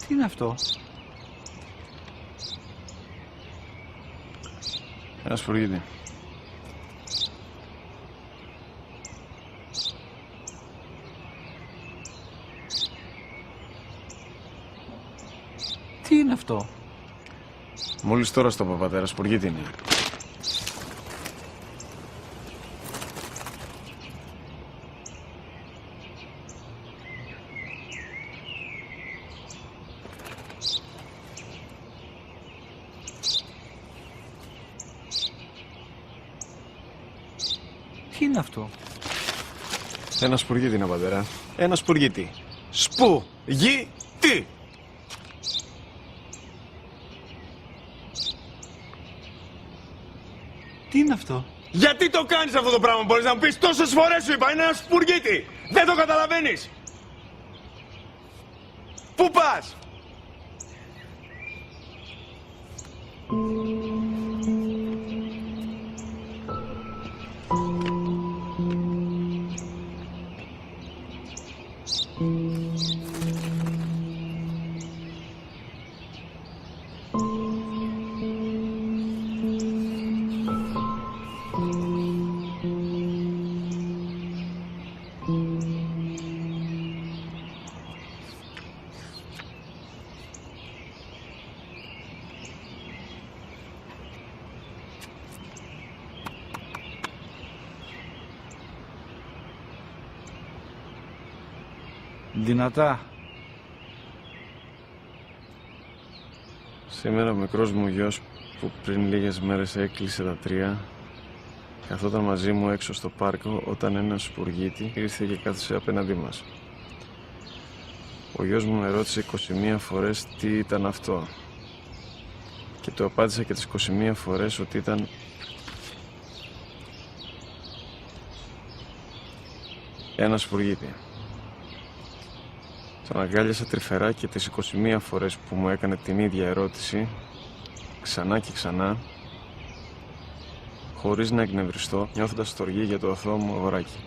Τι είναι αυτό? Ένα σπουργίτη. Τι είναι αυτό? Μόλις τώρα στο παπατέρα, σπουργίτη είναι. Τι είναι αυτό? Ένα σπουργίτη είναι, πατέρα. Ένα σπουργίτη. Σπου-γι-τι! Τι είναι αυτό? Γιατί το κάνεις αυτό το πράγμα, μπορείς να μου πεις? Τόσες φορές σου είπα, είναι ένα σπουργίτη! Δεν το καταλαβαίνεις! Πού πας? Δυνατά. Σήμερα ο μικρός μου γιος που πριν λίγες μέρες έκλεισε τα 3 καθόταν μαζί μου έξω στο πάρκο όταν ένας σπουργίτη ήρθε και κάθισε απέναντί μας. Ο γιος μου με ρώτησε 21 φορές τι ήταν αυτό και του απάντησα και τις 21 φορές ότι ήταν ένα σπουργίτη. Τον αγκάλιασα τρυφερά και τις 21 φορές που μου έκανε την ίδια ερώτηση, ξανά και ξανά, χωρίς να εκνευριστώ, νιώθοντας στοργή για το αθώο μου αγοράκι.